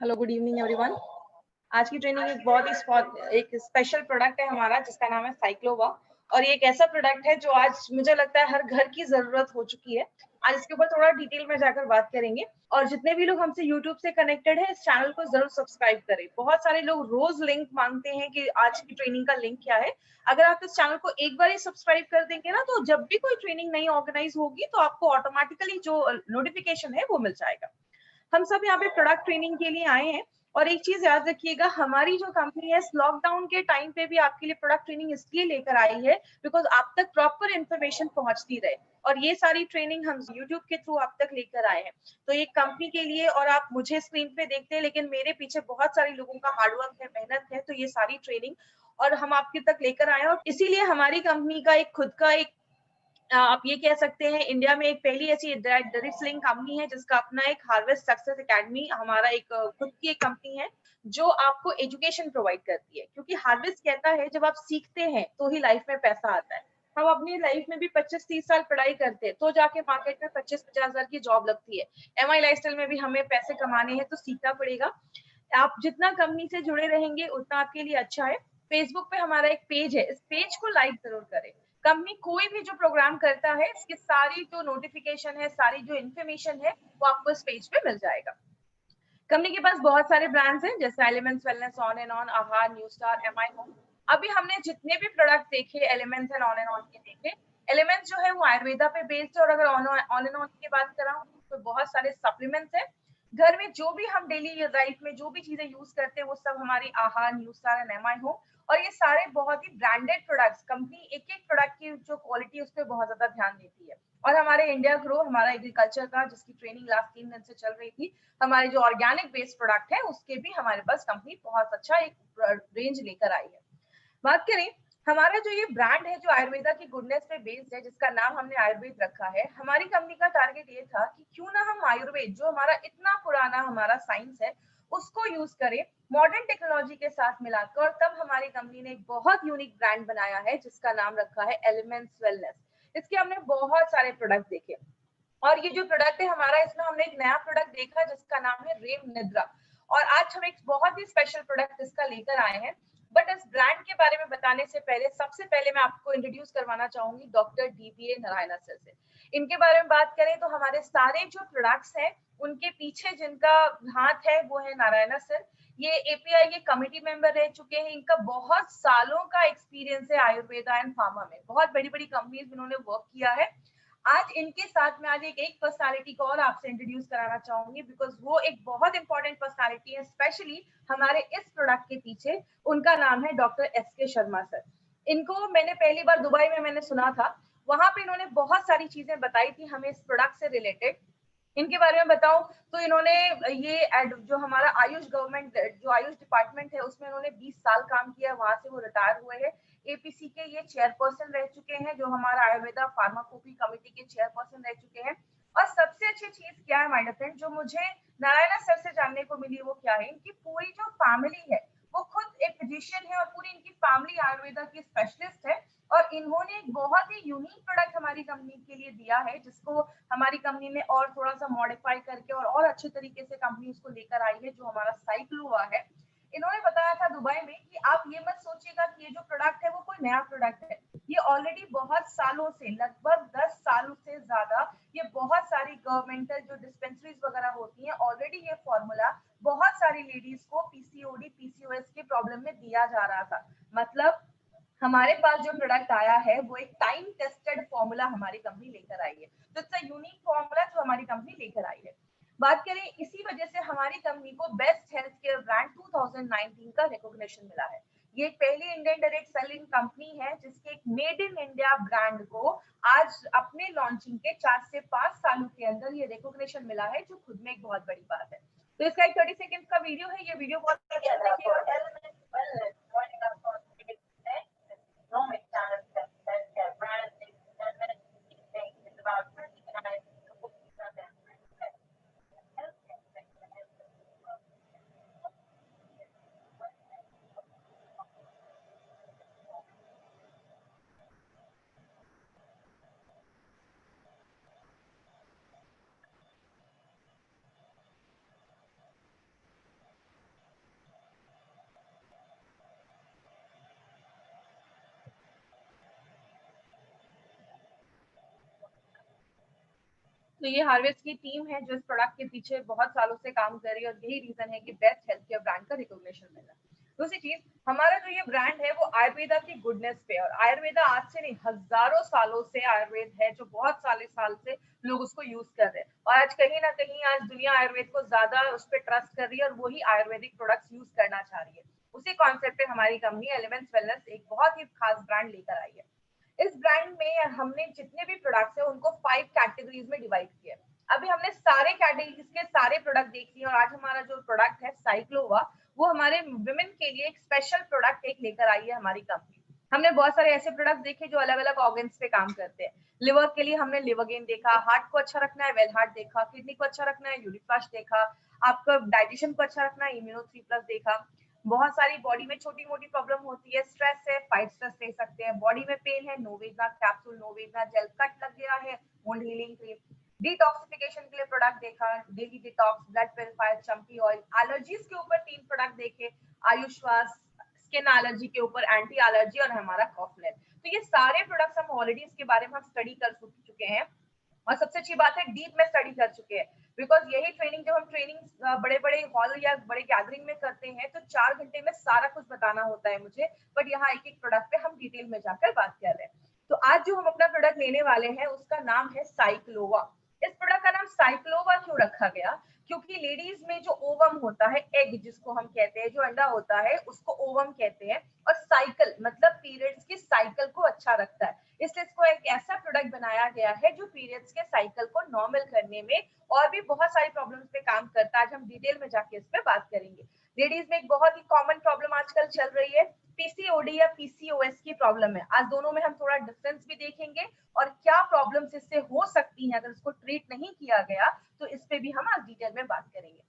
Hello, good evening everyone. आज की training एक स्पेशल प्रोडक्ट है हमारा, जिसका नाम है साइक्लोवा। और ये एक ऐसा प्रोडक्ट है जो आज मुझे लगता है हर घर की जरूरत हो चुकी है। आज इसके ऊपर थोड़ा डिटेल में जाकर बात करेंगे। और जितने भी लोग हमसे यूट्यूब से कनेक्टेड है, इस चैनल को जरूर सब्सक्राइब करें। बहुत सारे लोग रोज लिंक मांगते हैं कि आज की ट्रेनिंग का लिंक क्या है। अगर आप इस चैनल को एक बार ही सब्सक्राइब कर देंगे ना, तो जब भी कोई ट्रेनिंग नई ऑर्गेनाइज होगी तो आपको ऑटोमेटिकली जो नोटिफिकेशन है वो मिल जाएगा। हम सब यहाँ पे प्रोडक्ट ट्रेनिंग के लिए आए हैं। और एक चीज याद रखिएगा, हमारी जो कंपनी है, इस लॉकडाउन के टाइम पे भी आपके लिए प्रोडक्ट ट्रेनिंग इसलिए लेकर आई है बिकॉज आप तक प्रॉपर इन्फॉर्मेशन पहुंचती रहे। और ये सारी ट्रेनिंग हम यूट्यूब के थ्रू आप तक लेकर आए हैं। तो एक कंपनी के लिए, और आप मुझे स्क्रीन पे देखते हैं लेकिन मेरे पीछे बहुत सारे लोगों का हार्डवर्क है, मेहनत है। तो ये सारी ट्रेनिंग और हम आपके तक लेकर आए हैं। और इसीलिए हमारी कंपनी का एक खुद का एक आप ये कह सकते हैं, इंडिया में एक पहली ऐसी डायरेक्ट सेलिंग कंपनी है जिसका अपना एक हार्वेस्ट सक्सेस एकेडमी, हमारा एक खुद की एक कंपनी है जो आपको एजुकेशन प्रोवाइड करती है। क्योंकि हार्वेस्ट कहता है जब आप सीखते हैं तो ही लाइफ में पैसा आता है। हम अपनी लाइफ में भी 25-30 साल पढ़ाई करते हैं तो जाके मार्केट में 25-50 हजार की जॉब लगती है। एमआई लाइफस्टाइल में भी हमें पैसे कमाने हैं तो सीखना पड़ेगा। आप जितना कंपनी से जुड़े रहेंगे उतना आपके लिए अच्छा है। फेसबुक पे हमारा एक पेज है, इस पेज को लाइक जरूर करें। कंपनी कोई भी जो प्रोग्राम करता है, इसकी सारी जो नोटिफिकेशन है, सारी जो इन्फॉर्मेशन है, वो आपको इस पेज पे मिल जाएगा। कंपनी के पास बहुत सारे ब्रांड्स हैं, जैसे elements wellness, on and on, आहार, न्यू स्टार, एमआई होम। अभी हमने जितने भी प्रोडक्ट देखे elements and on and on के देखे। एलिमेंट्स जो है वो आयुर्वेदा पे बेस्ड है। और अगर ऑन एंड ऑन की बात कर रहा हूँ तो बहुत सारे सप्लीमेंट्स है। घर में जो भी हम डेली लाइफ में जो भी चीजें यूज करते हैं वो सब हमारी आहार, new star and MI home. और ये सारे बहुत ही ब्रांडेड प्रोडक्ट्स, कंपनी एक एक प्रोडक्ट की जो क्वालिटी है उस पर बहुत ज्यादा ध्यान देती है। और हमारे इंडिया ग्रो, हमारा एग्रीकल्चर का, जिसकी ट्रेनिंग लास्ट 3 दिन से चल रही थी, हमारे जो ऑर्गेनिक बेस्ड प्रोडक्ट है उसके भी हमारे पास कंपनी बहुत अच्छा एक रेंज लेकर आई है। बात करें, हमारा जो ये ब्रांड है जो आयुर्वेदा की गुडनेस पे बेस्ड है, जिसका नाम हमने आयुर्वेद रखा है, हमारी कंपनी का टारगेट ये था कि क्यों ना हम आयुर्वेद, जो हमारा इतना पुराना हमारा साइंस है, उसको यूज करें मॉडर्न टेक्नोलॉजी के साथ मिलाकर। और तब हमारी कंपनी ने एक बहुत यूनिक ब्रांड बनाया है जिसका नाम रखा है एलिमेंट्स वेलनेस। इसके हमने बहुत सारे प्रोडक्ट देखे। और ये जो प्रोडक्ट है हमारा, इसमें हमने एक नया प्रोडक्ट देखा जिसका नाम है रेम निद्रा। और आज हम एक बहुत ही स्पेशल प्रोडक्ट इसका लेकर आए हैं। बट इस ब्रांड के बारे में बताने से पहले, सबसे पहले मैं आपको इंट्रोड्यूस करवाना चाहूंगी डॉक्टर डीबीए नारायण सर से। इनके बारे में बात करें तो हमारे सारे जो प्रोडक्ट्स हैं उनके पीछे जिनका हाथ है वो है नारायण सर। ये एपीआई के कमिटी मेंबर रह चुके हैं। इनका बहुत सालों का एक्सपीरियंस है आयुर्वेदा एंड फार्मा में, बहुत बड़ी बड़ी कंपनीज इन्होंने वर्क किया है। आज इनके साथ में आज एक पर्सनालिटी को और आपसे इंट्रोड्यूस कराना चाहूंगी, बिकॉज वो एक बहुत इंपॉर्टेंट पर्सनालिटी है, स्पेशली हमारे इस प्रोडक्ट के पीछे। उनका नाम है डॉक्टर एस के शर्मा सर। इनको मैंने पहली बार दुबई में मैंने सुना था। वहां पे इन्होंने बहुत सारी चीजें बताई थी हमें इस प्रोडक्ट से रिलेटेड। इनके बारे में बताऊं तो इन्होंने ये जो हमारा आयुष गवर्नमेंट, जो आयुष डिपार्टमेंट है, उसमें इन्होंने 20 साल काम किया। वहां से वो रिटायर हुए हैं। एपीसी के ये चेयरपर्सन रह चुके हैं, जो हमारा आयुर्वेदा फार्माकोपी कमेटी के चेयरपर्सन रह चुके हैं। और सबसे अच्छी चीज क्या है माय डियर फ्रेंड, जो मुझे नारायण सर से जानने को मिली वो क्या है, इनकी पूरी जो फैमिली है वो खुद एक फिजिशियन है और पूरी इनकी फैमिली आयुर्वेदा की स्पेशलिस्ट है। और इन्होंने एक बहुत ही यूनिक प्रोडक्ट हमारी कंपनी के लिए दिया है, जिसको हमारी कंपनी ने और थोड़ा सा मॉडिफाई करके और अच्छे तरीके से कंपनी उसको लेकर आई है, जो हमारा साइक्लोवा है। इन्होंने बताया था दुबई में कि आप ये मत सोचिएगा कि ये जो प्रोडक्ट है वो कोई नया प्रोडक्ट है। ये ऑलरेडी बहुत सालों से, लगभग 10 सालों से ज्यादा, ये बहुत सारी गवर्नमेंटल जो डिस्पेंसरीज वगैरह होती हैं, ऑलरेडी ये फॉर्मूला बहुत सारी लेडीज को पीसीओडी पीसीओएस के प्रॉब्लम में दिया जा रहा था। मतलब हमारे पास जो प्रोडक्ट आया है वो एक टाइम टेस्टेड फॉर्मूला हमारी कंपनी लेकर आई है। तो इट्स अ यूनिक फॉर्मूला जो हमारी कंपनी लेकर आई है। बात करें, इसी वजह से हमारी कंपनी को बेस्ट हेल्थ केयर ब्रांड 2019 का रिकॉग्निशन मिला है। ये पहली इंडियन डायरेक्ट सेलिंग कंपनी है जिसके एक मेड इन इंडिया ब्रांड को आज अपने लॉन्चिंग के 4 से 5 सालों के अंदर ये रिकॉग्निशन मिला है, जो खुद में एक बहुत बड़ी बात है। तो इसका एक 30 सेकंड का वीडियो है, ये वीडियो बहुत अच्छा देखिएगा। तो ये हार्वेस्ट की टीम है जो इस प्रोडक्ट के पीछे बहुत सालों से काम कर रही है और यही रीजन है कि बेस्ट हेल्थ केयर ब्रांड का रिकॉग्निशन मिला। दूसरी चीज, हमारा जो ये ब्रांड है वो आयुर्वेदा की गुडनेस पे, और आयुर्वेदा आज से नहीं हजारों सालों से आयुर्वेद है जो बहुत साले साल से लोग उसको यूज कर रहे हैं, और आज कहीं ना कहीं आज दुनिया आयुर्वेद को ज्यादा उस पर ट्रस्ट कर रही है और वही आयुर्वेदिक प्रोडक्ट्स यूज करना चाह रही है। उसी कॉन्सेप्ट पे हमारी कंपनी एलिमेंट्स वेलनेस एक बहुत ही खास ब्रांड लेकर आई है। इस ब्रांड में हमने जितने भी प्रोडक्ट्स हैं उनको 5 कैटेगरीज में डिवाइड किया है। अभी हमने सारे कैटेगरीज के सारे प्रोडक्ट देख लिए, और आज हमारा जो प्रोडक्ट है साइक्लोवा, वो हमारे वुमेन के लिए एक स्पेशल प्रोडक्ट एक लेकर आई है हमारी कंपनी। हमने बहुत सारे ऐसे प्रोडक्ट देखे जो अलग अलग ऑर्गन्स पे काम करते हैं। लिवर के लिए हमने लिवरगेन देखा, हार्ट को अच्छा रखना है वेल हार्ट देखा, किडनी को अच्छा रखना है यूरिक देखा, आपका डाइजेशन को अच्छा रखना है इम्यूनो 3+ देखा। बहुत सारी बॉडी में छोटी मोटी प्रॉब्लम होती है, स्ट्रेस है, फाइट स्ट्रेस ले सकते हैं, बॉडी में पेन है, नोवेदा कैप्सूल, नोवेदा जेल, कट लग गया है, वुंड हीलिंग क्रीम, डिटॉक्सिफिकेशन के लिए प्रोडक्ट देखा, daily detox, blood purifier, champi oil, allergies के ऊपर 3 प्रोडक्ट देखे, आयुश्वास, स्किन एलर्जी के ऊपर एंटी एलर्जी, और हमारा कॉफनेट। तो ये सारे प्रोडक्ट्स हम ऑलरेडी इसके बारे में हम स्टडी कर चुके हैं, और सबसे अच्छी बात है डीप में स्टडी कर चुके हैं। बिकॉज यही ट्रेनिंग, जब हम ट्रेनिंग बड़े बड़े हॉल या बड़े गैदरिंग में करते हैं तो 4 घंटे में सारा कुछ बताना होता है मुझे, बट यहाँ एक एक प्रोडक्ट पे हम डिटेल में जाकर बात कर रहे हैं। तो आज जो हम अपना प्रोडक्ट लेने वाले हैं उसका नाम है साइक्लोवा। इस प्रोडक्ट का नाम साइक्लोवा क्यों रखा गया? क्योंकि लेडीज में जो ओवम होता है, एग जिसको हम कहते हैं, जो अंडा होता है उसको ओवम कहते हैं, और साइकिल मतलब पीरियड्स की साइकिल को अच्छा रखता है, इसलिए इसको एक ऐसा प्रोडक्ट बनाया गया है जो पीरियड्स के साइकिल को नॉर्मल करने में और भी बहुत सारी प्रॉब्लम्स पे काम करता है। आज हम डिटेल में जाके इस पे बात करेंगे। लेडीज में एक बहुत ही कॉमन प्रॉब्लम आजकल चल रही है, पीसीओडी या पीसीओएस की प्रॉब्लम है। आज दोनों में हम थोड़ा डिफरेंस भी देखेंगे और क्या प्रॉब्लम्स इससे हो सकती हैं अगर इसको ट्रीट नहीं किया गया, तो इस पे भी हम आज डिटेल में बात करेंगे।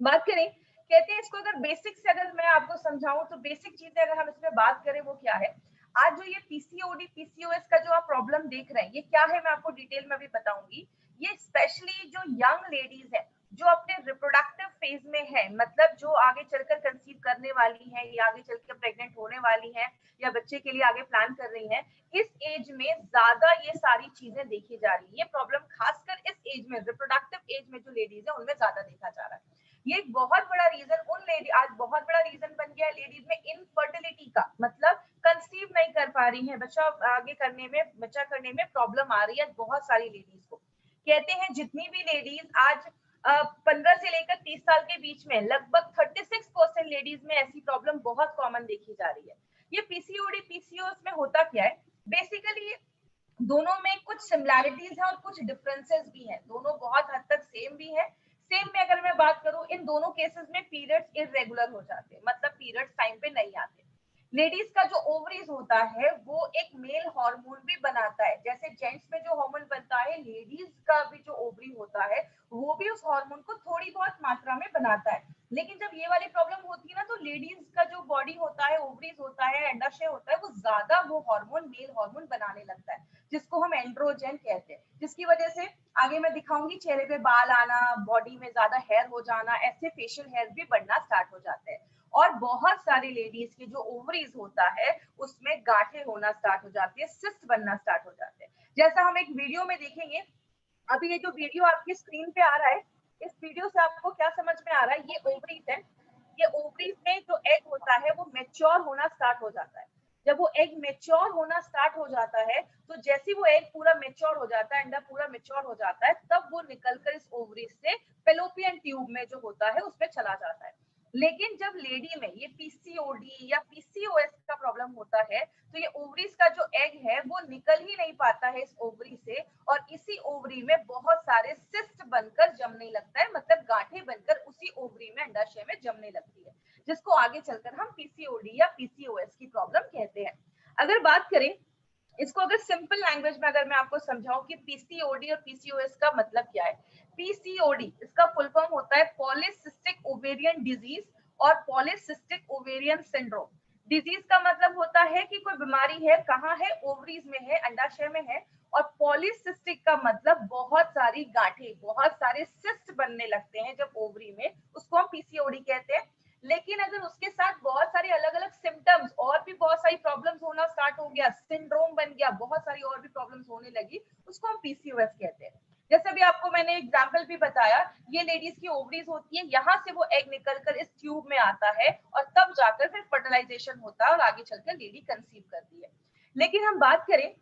बात करें, कहते हैं इसको अगर बेसिक से अगर मैं आपको समझाऊं तो बेसिक चीजें अगर हम इसमें बात करें वो क्या है। आज जो ये पीसीओडी पीसीओएस का जो आप प्रॉब्लम देख रहे हैं ये क्या है, मैं आपको डिटेल में भी बताऊंगी। ये स्पेशली जो यंग लेडीज है जो अपने रिप्रोडक्टिव फेज में है, मतलब जो आगे चलकर कंसीव करने वाली है या आगे चलकर प्रेग्नेंट होने वाली है या बच्चे के लिए आगे प्लान कर रही है, इस एज में ज्यादा ये सारी चीजें देखी जा रही है। ये प्रॉब्लम खासकर इस एज में, रिप्रोडक्टिव एज में जो लेडीज है उनमें ज्यादा देखा जा रहा है। ये एक बहुत बड़ा रीजन उन लेडी, आज बहुत बड़ा रीजन बन गया है लेडीज में इनफर्टिलिटी का, मतलब कंसीव नहीं कर पा रही है, बच्चा आगे करने में, बच्चा करने में प्रॉब्लम आ रही है बहुत सारी लेडीज को। कहते हैं जितनी भी लेडीज आज 15 से लेकर 30 साल के बीच में लगभग 36% लेडीज में ऐसी प्रॉब्लम बहुत कॉमन देखी जा रही है। ये पीसीओडी पीसीओएस में होता क्या है, बेसिकली दोनों में कुछ सिमिलैरिटीज है और कुछ डिफरेंसेस भी हैं, दोनों बहुत हद तक सेम भी है। सेम में अगर मैं बात करूं, इन दोनों केसेस में पीरियड्स इरेगुलर हो जाते हैं, मतलब पीरियड्स टाइम पे नहीं आते। लेडीज का जो ओवरीज होता है वो एक मेल हार्मोन भी बनाता है, जैसे जेंट्स में जो हार्मोन बनता है लेडीज का भी जो ओवरी होता है वो भी उस हार्मोन को थोड़ी बहुत मात्रा में बनाता है। लेकिन जब ये वाली प्रॉब्लम होती है ना तो लेडीज का जो बॉडी होता है, ओवरीज होता है, अंडाशय होता है, वो ज्यादा वो हार्मोन मेल हार्मोन बनाने लगता है जिसको हम एंड्रोजन कहते हैं, जिसकी वजह से आगे मैं दिखाऊंगी चेहरे पे बाल आना, बॉडी में ज्यादा हेयर हो जाना, ऐसे फेशियल हेयर भी बढ़ना स्टार्ट हो जाते हैं। और बहुत सारी लेडीज के जो ओवरीज होता है उसमें गांठें होना स्टार्ट हो जाती है, सिस्ट बनना स्टार्ट हो जाते हैं, जैसा हम एक वीडियो में देखेंगे। अभी ये जो वीडियो आपकी स्क्रीन पे आ रहा है, इस वीडियो से आपको क्या समझ में आ रहा है, ये ओवरीज है। ये ओवरीज में जो एग होता है वो मेच्योर होना स्टार्ट हो जाता है। जब वो एग मेच्योर होना स्टार्ट हो जाता है तो जैसे वो एग पूरा मेच्योर हो जाता है, अंडा पूरा मेच्योर हो जाता है, तब वो निकलकर इस ओवरीज से फेलोपियन ट्यूब में जो होता है उसमें चला जाता है। लेकिन जब लेडी में ये पीसीओडी या पीसीओएस का प्रॉब्लम होता है तो ये ओवरीज का जो एग है वो निकल ही नहीं पाता है इस ओवरी से, और इसी ओवरी में बहुत सारे सिस्ट बनकर जमने लगता है, मतलब गांठें बनकर उसी ओवरी में, अंडाशय में जमने लगती है, जिसको आगे चलकर हम पीसीओडी या पीसीओएस की प्रॉब्लम कहते हैं। अगर बात करें इसको, अगर सिंपल लैंग्वेज में अगर मैं आपको समझाऊं कि पीसीओडी और पीसीओएस का मतलब क्या है। पीसीओडी इसका फुल फॉर्म होता है पॉलीसिस्टिक ओवेरियन डिजीज और पॉलीसिस्टिक ओवेरियन सिंड्रोम। डिजीज का मतलब होता है कि कोई बीमारी है, कहाँ है, ओवरीज में है, अंडाशय में है। और पॉलीसिस्टिक का मतलब बहुत सारी गांठें, बहुत सारे सिस्ट बनने लगते हैं जब ओवरी में, उसको हम पीसीओडी कहते हैं। लेकिन अगर उसके साथ बहुत सारे अलग अलग सिम्टम्स और भी बहुत सारी प्रॉब्लम्स होना स्टार्ट हो गया, सिंड्रोम बन गया, बहुत सारी और भी प्रॉब्लम्स होने लगी, उसको हम पीसीओएस कहते हैं। जैसे भी आपको मैंने एग्जाम्पल भी बताया, ये लेडीज की ओवरीज होती है, यहाँ से वो एग निकलकर इस ट्यूब में आता है और तब जाकर फिर फर्टिलाइजेशन होता है और आगे चलकर लेडी कंसीव करती है। लेकिन हम बात करें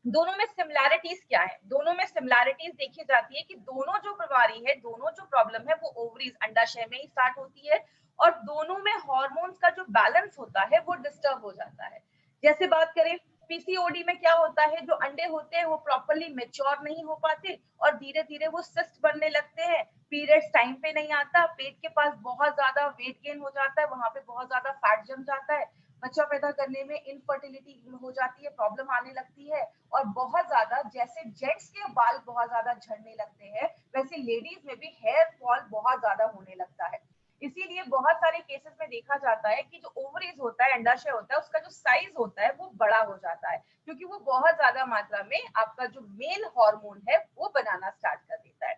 दोनों में सिमिलैरिटीज क्या है, दोनों में सिमिलैरिटीज देखी जाती है कि दोनों जो बीमारी है, दोनों जो प्रॉब्लम है वो ओवरीज अंडाशय में ही स्टार्ट होती है और दोनों में हार्मोन्स का जो बैलेंस होता है वो डिस्टर्ब हो जाता है। जैसे बात करें पीसीओडी में क्या होता है, जो अंडे होते हैं वो प्रॉपरली मेच्योर नहीं हो पाते और धीरे धीरे वो सिस्ट बनने लगते हैं, पीरियड्स टाइम पे नहीं आता, पेट के पास बहुत ज्यादा वेट गेन हो जाता है, वहां पे बहुत ज्यादा फैट जम जाता है, बच्चा पैदा करने में इनफर्टिलिटी हो जाती है, प्रॉब्लम आने लगती है और बहुत ज्यादा, जैसे जेंट्स के बाल बहुत ज्यादा झड़ने लगते हैं वैसे लेडीज में भी हेयर फॉल बहुत ज्यादा होने लगता है। इसीलिए बहुत सारे केसेस में देखा जाता है कि जो ओवरीज होता है, अंडाशय होता है, उसका जो साइज होता है वो बड़ा हो जाता है क्योंकि वो बहुत ज्यादा मात्रा में आपका जो मेल हार्मोन है वो बनाना स्टार्ट कर देता है।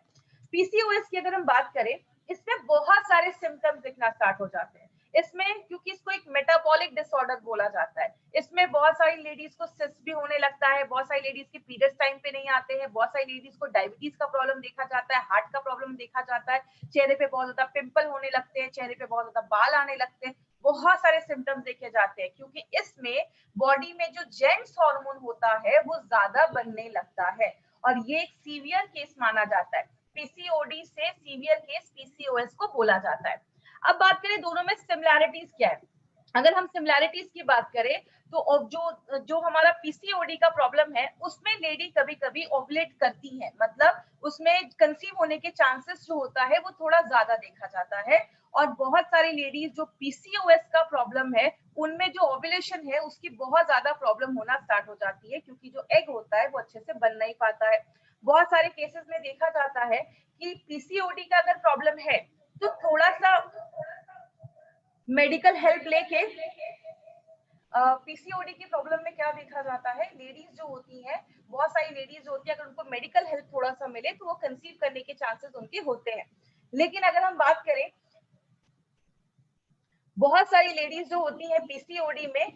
पीसीओएस की अगर हम बात करें, इसमें बहुत सारे सिम्टम्स दिखना स्टार्ट हो जाते हैं। इसमें क्योंकि इसको एक मेटाबॉलिक डिसऑर्डर बोला जाता है, इसमें बहुत सारी लेडीज को सिस्ट भी होने लगता है, बहुत सारी लेडीज के पीरियड्स टाइम पे नहीं आते हैं, बहुत सारी लेडीज को डायबिटीज का प्रॉब्लम देखा जाता है, हार्ट का प्रॉब्लम देखा जाता है, चेहरे पे बहुत ज्यादा पिंपल होने लगते हैं, चेहरे पे बहुत ज्यादा बाल आने लगते हैं, बहुत सारे सिम्टम्स देखे जाते हैं क्योंकि इसमें बॉडी में जो जेंट्स हार्मोन होता है वो ज्यादा बनने लगता है और ये एक सीवियर केस माना जाता है। पीसीओडी से सीवियर केस पीसीओएस को बोला जाता है। अब बात करें दोनों में सिमिलैरिटीज क्या है, अगर हम सिमिलैरिटीज की बात करें तो जो जो हमारा पीसीओडी का प्रॉब्लम है उसमें लेडी कभी कभी ओवुलेट करती है, मतलब उसमें कंसीव होने के चांसेस जो होता है वो थोड़ा ज्यादा देखा जाता है और बहुत सारी लेडीज जो पीसीओएस का प्रॉब्लम है उनमें जो ओवुलेशन है उसकी बहुत ज्यादा प्रॉब्लम होना स्टार्ट हो जाती है क्योंकि जो एग होता है वो अच्छे से बन नहीं पाता है। बहुत सारे केसेस में देखा जाता है कि पीसीओडी का अगर प्रॉब्लम है तो थोड़ा सा मेडिकल हेल्प लेके पीसीओडी की प्रॉब्लम में क्या देखा जाता है, लेडीज जो होती हैं, बहुत सारी लेडीज होती है, अगर उनको मेडिकल हेल्प थोड़ा सा मिले तो वो कंसीव करने के चांसेस उनके होते हैं। लेकिन अगर हम बात करें बहुत सारी लेडीज जो होती है पीसीओडी में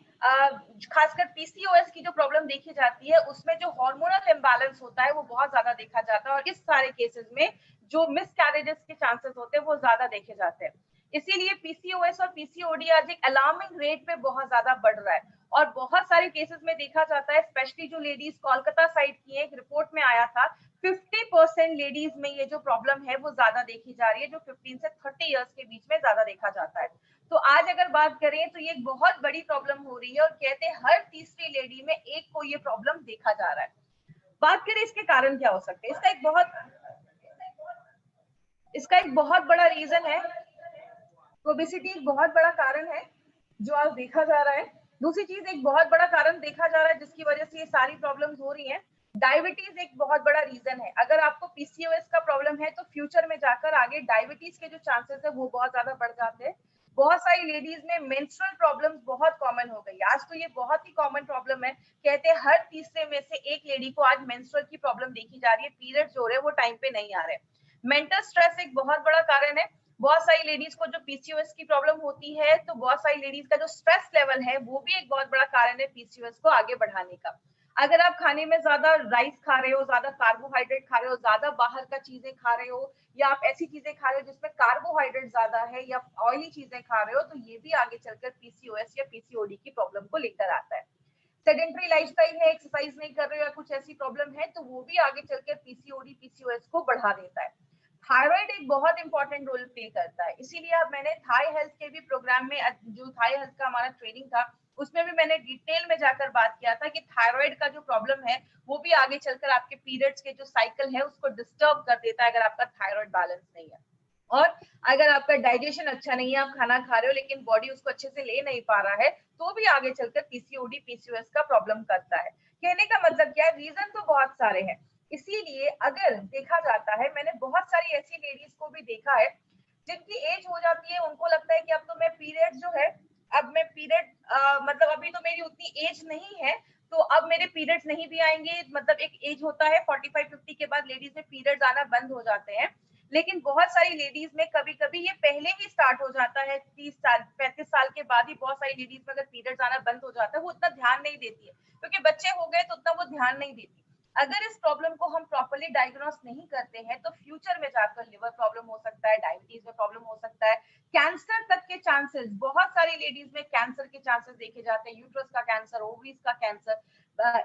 खासकर पीसीओएस की जो प्रॉब्लम देखी जाती है उसमें जो हार्मोनल इम्बैलेंस होता है वो बहुत ज्यादा देखा जाता है और इस सारे केसेस में जो मिसकैरेजेस के चांसेस होते हैं वो ज्यादा देखे जाते हैं। इसीलिए पीसीओएस और पीसीओडी आज एक अलार्मिंग रेट पे बहुत ज्यादा बढ़ रहा है और बहुत सारे केसेस में देखा जाता है, स्पेशली जो लेडीज कोलकाता साइड की है, एक रिपोर्ट में आया था 50% लेडीज में ये जो प्रॉब्लम है वो ज्यादा देखी जा रही है, जो 15 से 30 इयर्स के बीच में ज्यादा देखा जाता है। तो आज अगर बात करें तो ये एक बहुत बड़ी प्रॉब्लम हो रही है और कहते हैं हर तीसरी लेडी में एक को ये प्रॉब्लम देखा जा रहा है। बात करें इसके कारण क्या हो सकते हैं, इसका एक बहुत बड़ा रीजन है, ओबेसिटी एक बहुत बड़ा कारण है जो आज देखा जा रहा है। दूसरी चीज एक बहुत बड़ा कारण देखा जा रहा है जिसकी वजह से ये सारी प्रॉब्लम्स हो रही हैं, डायबिटीज एक बहुत बड़ा रीजन है। अगर आपको पीसीओएस का प्रॉब्लम है तो फ्यूचर में जाकर आगे डायबिटीज के जो चांसेस है वो बहुत ज्यादा बढ़ जाते हैं। बहुत सारी लेडीज में मेंस्ट्रुअल प्रॉब्लम्स बहुत कॉमन हो गई, आज तो ये बहुत ही कॉमन प्रॉब्लम है, कहते हैं हर तीसरे में से एक लेडी को आज मेंस्ट्रुअल की प्रॉब्लम देखी जा रही है, पीरियड्स हो रहे हैं वो टाइम पे नहीं आ रहे। मेंटल स्ट्रेस एक बहुत बड़ा कारण है, बहुत सारी लेडीज को जो पीसीओएस की प्रॉब्लम होती है तो बहुत सारी लेडीज का जो स्ट्रेस लेवल है वो भी एक बहुत बड़ा कारण है पीसीओएस को आगे बढ़ाने का। अगर आप खाने में ज्यादा राइस खा रहे हो, ज्यादा कार्बोहाइड्रेट खा रहे हो, ज्यादा बाहर का चीजें खा रहे हो या आप ऐसी चीजें खा रहे हो जिसमें कार्बोहाइड्रेट ज्यादा है या ऑयली चीजें खा रहे हो तो ये भी आगे चलकर पीसीओएस या पीसीओडी की प्रॉब्लम को लेकर आता है। सेडेंटरी लाइफस्टाइल है, एक्सरसाइज नहीं कर रहे हो या कुछ ऐसी प्रॉब्लम है तो वो भी आगे चलकर पीसीओडी पीसीओएस को बढ़ा देता है। थायराइड एक बहुत इंपॉर्टेंट रोल प्ले करता है, इसीलिए अब मैंने थाई हेल्थ के भी प्रोग्राम में जो थाई हेल्थ का हमारा ट्रेनिंग था उसमें भी मैंने डिटेल में जाकर बात किया था कि थायराइड का जो प्रॉब्लम है वो भी आगे चलकर आपके पीरियड्स के जो साइकिल है उसको डिस्टर्ब कर देता है अगर आपका थायराइड बैलेंस नहीं है। और अगर आपका डाइजेशन अच्छा नहीं है, आप खाना खा रहे हो लेकिन बॉडी उसको अच्छे से ले नहीं पा रहा है तो भी आगे चलकर पीसीओडी पीसीओएस का प्रॉब्लम करता है। कहने का मतलब क्या है, रीजन तो बहुत सारे हैं। इसीलिए अगर देखा जाता है, मैंने बहुत सारी ऐसी लेडीज को भी देखा है जिनकी एज हो जाती है, उनको लगता है कि अब तो मैं पीरियड जो है, अब मैं पीरियड मतलब अभी तो मेरी उतनी एज नहीं है तो अब मेरे पीरियड्स नहीं भी आएंगे, मतलब एक एज होता है 45-50 के बाद लेडीज में पीरियड्स आना बंद हो जाते हैं। लेकिन बहुत सारी लेडीज में कभी कभी ये पहले ही स्टार्ट हो जाता है, 30 साल 35 साल के बाद ही बहुत सारी लेडीज में अगर पीरियड्स आना बंद हो जाता है वो उतना ध्यान नहीं देती है क्योंकि बच्चे हो गए तो उतना वो ध्यान नहीं देती। अगर इस प्रॉब्लम को हम प्रॉपर्ली डायग्नोस नहीं करते हैं तो फ्यूचर में जाकर लिवर प्रॉब्लम हो सकता है, डायबिटीज में प्रॉब्लम हो सकता है, कैंसर तक के चांसेस, बहुत सारी लेडीज में कैंसर के चांसेस देखे जाते हैं, यूट्रस का कैंसर, ओवरीज का कैंसर,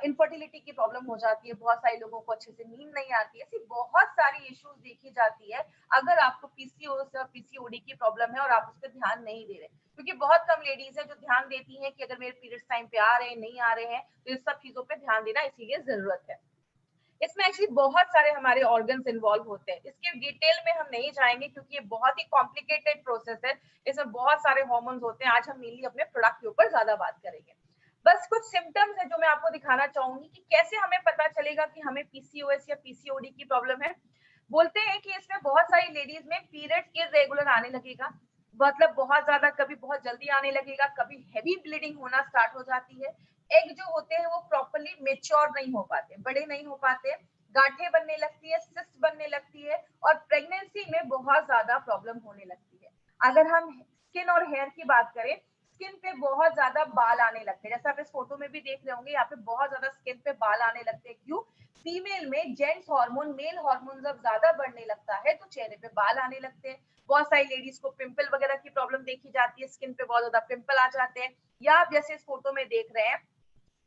इनफर्टिलिटी की प्रॉब्लम हो जाती है, बहुत सारे लोगों को अच्छे से नींद नहीं आती है, ऐसी बहुत सारी इश्यूज देखी जाती है अगर आपको पीसीओएस या पीसीओडी की प्रॉब्लम है और आप उस पर ध्यान नहीं दे रहे। क्योंकि बहुत कम लेडीज है जो ध्यान देती हैं कि अगर मेरे पीरियड्स टाइम पे आ रहे हैं, नहीं आ रहे हैं, तो इस सब चीजों पे ध्यान देना इसीलिए जरूरत है। इसमें एक्चुअली बहुत सारे हमारे ऑर्गन्स इन्वॉल्व होते हैं, इसके डिटेल में हम नहीं जाएंगे क्योंकि ये बहुत ही कॉम्प्लिकेटेड प्रोसेस है, इसमें बहुत सारे हार्मोन्स होते हैं। आज हम मेनली अपने प्रोडक्ट के ऊपर ज्यादा बात करेंगे। बस कुछ सिम्टम्स है जो मैं आपको दिखाना चाहूंगी कि कैसे हमें पता चलेगा कि हमें पीसीओएस या पीसीओडी की प्रॉब्लम है। बोलते हैं कि इसमें बहुत सारी लेडीज में पीरियड्स इरेगुलर आने लगेगा, मतलब बहुत ज्यादा, कभी बहुत जल्दी आने लगेगा, कभी हेवी ब्लीडिंग होना स्टार्ट हो जाती है, एग जो होते हैं वो प्रॉपर्ली मेच्योर नहीं हो पाते, बड़े नहीं हो पाते, गांठें बनने लगती है, सिस्ट बनने लगती है, और प्रेगनेंसी में बहुत ज्यादा प्रॉब्लम होने लगती है। अगर हम स्किन और हेयर की बात करें, स्किन पे बहुत ज्यादा बाल आने लगते हैं, जैसे आप इस फोटो में भी देख रहे होंगे, यहाँ पे बहुत ज्यादा स्किन पे बाल आने लगते हैं। क्यों? फीमेल में जेंट्स हार्मोन, मेल हार्मोन जब ज्यादा बढ़ने लगता है तो चेहरे पे बाल आने लगते हैं। बहुत सारी लेडीज को पिंपल वगैरह की प्रॉब्लम देखी जाती है, स्किन पे बहुत ज्यादा पिंपल आ जाते हैं, या आप जैसे इस फोटो में देख रहे हैं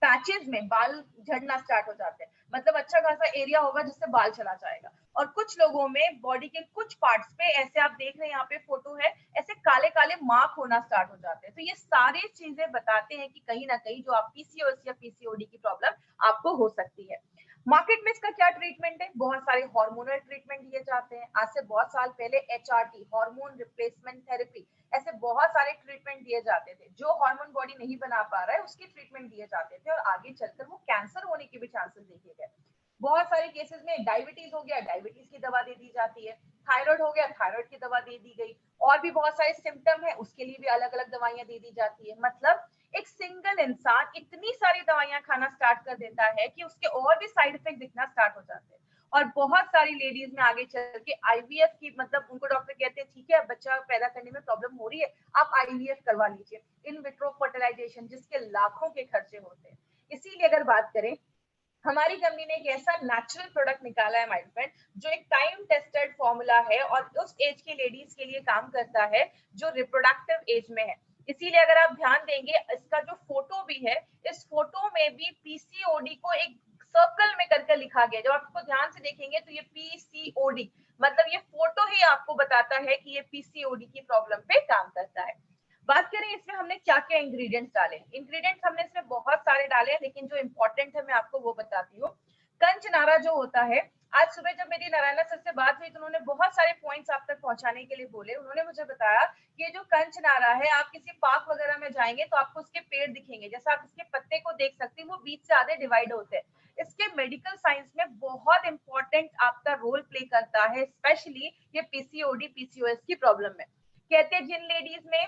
पैचेस में बाल झड़ना स्टार्ट हो जाते हैं, मतलब अच्छा खासा एरिया होगा जिससे बाल चला जाएगा। और कुछ लोगों में बॉडी के कुछ पार्ट्स पे, ऐसे आप देख रहे हैं यहाँ पे फोटो है, ऐसे काले काले मार्क होना स्टार्ट हो जाते हैं। तो ये सारी चीजें बताते हैं कि कहीं ना कहीं जो आप पीसीओएस या पीसीओडी की प्रॉब्लम आपको हो सकती है। मार्केट में इसका क्या ट्रीटमेंट है? बहुत सारे हार्मोनल ट्रीटमेंट दिए जाते हैं। आज से बहुत साल पहले एचआरटी, हार्मोन रिप्लेसमेंट थेरेपी, ऐसे बहुत सारे ट्रीटमेंट दिए जाते थे। जो हार्मोन बॉडी नहीं बना पा रहा है उसके ट्रीटमेंट दिए जाते थे, और आगे चलकर वो कैंसर होने के भी चांसेस देखे गए। बहुत सारे केसेस में डायबिटीज हो गया, डायबिटीज की दवा दे दी जाती है, थायराइड हो गया, थायराइड की दवा दे दी गई, और भी बहुत सारे सिम्टम है उसके लिए भी अलग अलग दवाइयां दे दी जाती है। मतलब एक सिंगल इंसान इतनी सारी दवाइयां खाना स्टार्ट कर देता है कि उसके और भी साइड इफेक्ट दिखना स्टार्ट हो जाते हैं। और बहुत सारी लेडीज में आगे चल के आईवीएफ की, मतलब उनको डॉक्टर कहते हैं ठीक है बच्चा पैदा करने में प्रॉब्लम हो रही है, आप आईवीएफ करवा लीजिए, इन विट्रो फर्टिलाइजेशन, जिसके लाखों के खर्चे होते हैं। इसीलिए अगर बात करें, हमारी कंपनी ने एक ऐसा नेचुरल प्रोडक्ट निकाला है माइंडफ्रेंड, जो एक टाइम टेस्टेड फॉर्मूला है और उस एज की लेडीज के लिए काम करता है जो रिप्रोडक्टिव एज में है। इसीलिए अगर आप ध्यान देंगे, इसका जो फोटो भी है, इस फोटो में भी पीसीओडी को एक सर्कल में करके लिखा गया। जब आप इसको ध्यान से देखेंगे तो ये पीसीओडी, मतलब ये फोटो ही आपको बताता है कि ये पीसीओडी की प्रॉब्लम पे काम करता है। बात करें इसमें हमने क्या क्या इंग्रेडिएंट्स डाले, इंग्रेडिएंट्स हमने इसमें बहुत सारे डाले हैं, लेकिन जो इंपॉर्टेंट है मैं आपको वो बताती हूँ। कंचनारा जो होता है, आज सुबह जब मेरी नारायणा सर से बात हुई तो उन्होंने बहुत सारे पॉइंट्स आप तक पहुंचाने के लिए बोले। उन्होंने मुझे बताया कि ये जो कंचनारा है, आप किसी पार्क वगैरह में जाएंगे तो आपको उसके पेड़ दिखेंगे, जैसे आप इसके पत्ते को देख सकते हैं, वो बीच से आधे डिवाइड होते हैं। इसके मेडिकल साइंस में बहुत इंपॉर्टेंट आपका रोल प्ले करता है, स्पेशली ये पीसीओडी पीसीओएस की प्रॉब्लम में। कहते हैं जिन लेडीज में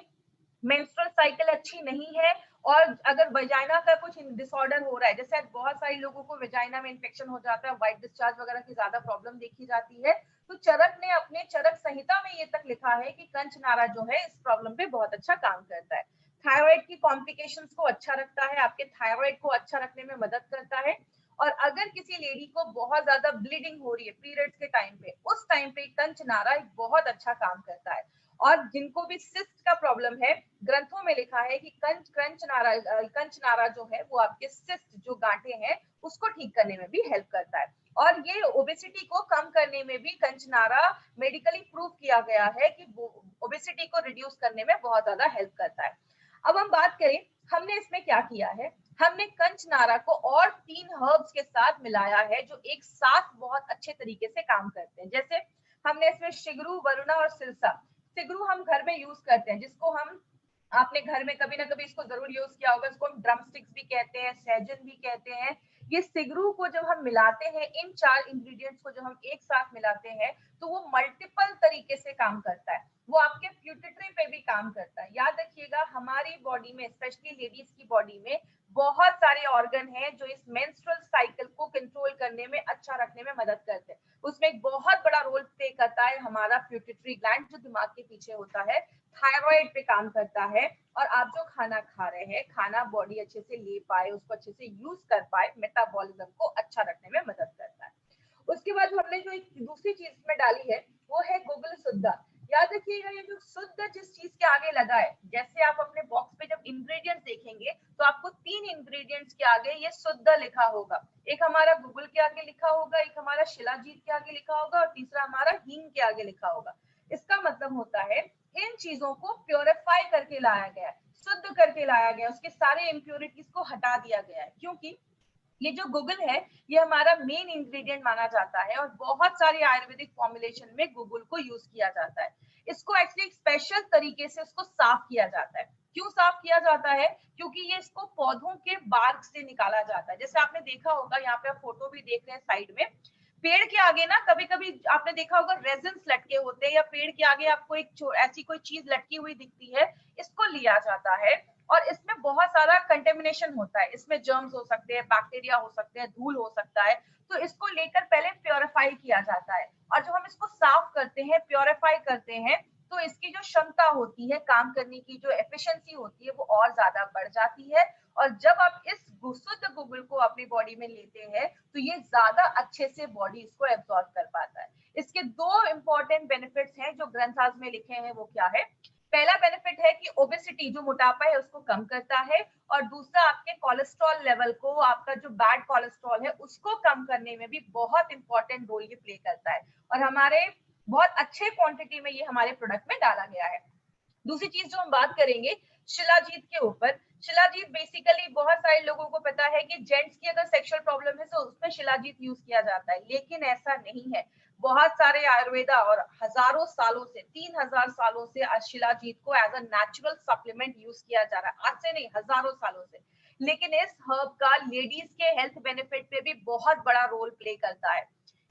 मेंस्ट्रुअल साइकिल अच्छी नहीं है, और अगर वजाइना का कुछ डिसऑर्डर हो रहा है, जैसे बहुत सारे लोगों को वजाइना में इन्फेक्शन हो जाता है, व्हाइट डिस्चार्ज वगैरह की ज्यादा प्रॉब्लम देखी जाती है, तो चरक ने अपने चरक संहिता में ये तक लिखा है कि कंचनारा जो है इस प्रॉब्लम पे बहुत अच्छा काम करता है। थायराइड की कॉम्प्लिकेशंस को अच्छा रखता है, आपके थायराइड को अच्छा रखने में मदद करता है। और अगर किसी लेडी को बहुत ज्यादा ब्लीडिंग हो रही है पीरियड्स के टाइम पे, उस टाइम पे कंचनारा एक बहुत अच्छा काम करता है। और जिनको भी सिस्ट का प्रॉब्लम है, ग्रंथों में लिखा है कि कंचनारा जो है वो आपके सिस्ट जो गांठे हैं उसको ठीक करने में भी हेल्प करता है। और ये ओबेसिटी को कम करने में भी कंचनारा मेडिकली प्रूव किया गया है कि ओबेसिटी को रिड्यूस करने में बहुत ज्यादा हेल्प करता है। अब हम बात करें हमने इसमें क्या किया है, हमने कंचनारा को और 3 हर्ब्स के साथ मिलाया है जो एक साथ बहुत अच्छे तरीके से काम करते हैं। जैसे हमने इसमें शिगरू, वरुणा और सिरसा। सिगरू हम घर में यूज करते हैं, जिसको हम, आपने घर में कभी ना कभी इसको जरूर यूज किया होगा, इसको हम ड्रम स्टिक्स भी कहते हैं, सहजन भी कहते हैं। ये सिगरू को जब हम मिलाते हैं, इन 4 इंग्रेडिएंट्स को जब हम एक साथ मिलाते हैं तो वो मल्टीपल तरीके से काम करता है, वो आपके प्यूटिट्री पे भी काम करता है। याद रखिएगा, हमारी बॉडी में, स्पेशली लेडीज की बॉडी में बहुत सारे ऑर्गन हैं जो इस मेंस्ट्रुअल साइकिल को कंट्रोल करने में, अच्छा रखने में मदद करते हैं। उसमें एक बहुत बड़ा रोल प्ले करता है हमारा प्यूटिट्री ग्लैंड जो दिमाग के पीछे होता है। थायराइड पे काम करता है, और आप जो खाना खा रहे हैं, खाना बॉडी अच्छे से ले पाए, उसको अच्छे से यूज कर पाए, मेटाबॉलिज्म को अच्छा रखने में मदद करता है। उसके बाद हमने जो एक दूसरी चीज में डाली है वो है गूगल शुद्ध। याद रखिएगा, ये जो शुद्ध जिस चीज के आगे लगा है, जैसे आप अपने बॉक्स पे जब इंग्रेडिएंट्स देखेंगे तो आपको 3 इंग्रेडिएंट्स के आगे ये शुद्ध लिखा होगा। एक हमारा गूगल के आगे लिखा होगा, एक हमारा शिलाजीत के आगे लिखा होगा, और तीसरा हमारा हींग के आगे लिखा होगा। इसका मतलब होता है इन चीजों को प्योरीफाई करके लाया गया है, शुद्ध करके लाया गया, उसके सारे इम्प्योरिटीज को हटा दिया गया है। क्योंकि ये जो गूगल है ये हमारा मेन इंग्रेडिएंट माना जाता है, और बहुत सारे आयुर्वेदिक फॉर्मुलेशन में गूगल को यूज किया जाता है। इसको एक्चुअली एक स्पेशल तरीके से उसको साफ किया जाता है। क्यों साफ किया जाता है? क्योंकि ये इसको पौधों के बार्क से निकाला जाता है। जैसे आपने देखा होगा, यहाँ पे आप फोटो भी देख रहे हैं साइड में, पेड़ के आगे ना कभी कभी आपने देखा होगा रेजिन्स लटके होते हैं, या पेड़ के आगे आपको एक ऐसी कोई चीज लटकी हुई दिखती है, इसको लिया जाता है। और इसमें बहुत सारा कंटेमिनेशन होता है, इसमें जर्म्स हो सकते हैं, बैक्टीरिया हो सकते हैं, धूल हो सकता है। तो इसको लेकर पहले प्योरीफाई किया जाता है, और जब हम इसको साफ करते हैं, प्योरीफाई करते हैं, तो इसकी जो क्षमता होती है काम करने की, जो एफिशिएंसी होती है, वो और ज्यादा बढ़ जाती है। और जब आप इस शुद्ध गूगल को अपनी बॉडी में लेते हैं तो ये ज्यादा अच्छे से बॉडी इसको एब्जॉर्ब कर पाता है। इसके 2 इंपॉर्टेंट बेनिफिट्स हैं जो ग्रंथराज में लिखे हैं, वो क्या है? पहला बेनिफिट है कि ओबेसिटी, जो मोटापा है, उसको कम करता है, और दूसरा आपके कोलेस्ट्रॉल लेवल को, आपका जो बैड कोलेस्ट्रॉल है उसको कम करने में भी बहुत इंपॉर्टेंट रोल ये प्ले करता है। और हमारे बहुत अच्छे क्वांटिटी में ये हमारे प्रोडक्ट में डाला गया है। दूसरी चीज जो हम बात करेंगे शिलाजीत के ऊपर। शिलाजीत बेसिकली बहुत सारे लोगों को पता है कि जेंट्स की अगर सेक्सुअल प्रॉब्लम है तो उसमें शिलाजीत यूज किया जाता है, लेकिन ऐसा नहीं है। बहुत सारे आयुर्वेदा और हजारों सालों से, 3000 सालों से शिलाजीत को as a natural supplement use किया जा रहा है, आज से नहीं, हजारों सालों से। लेकिन इस हर्ब का लेडीज के हेल्थ बेनिफिट पे भी बहुत बड़ा रोल प्ले करता है।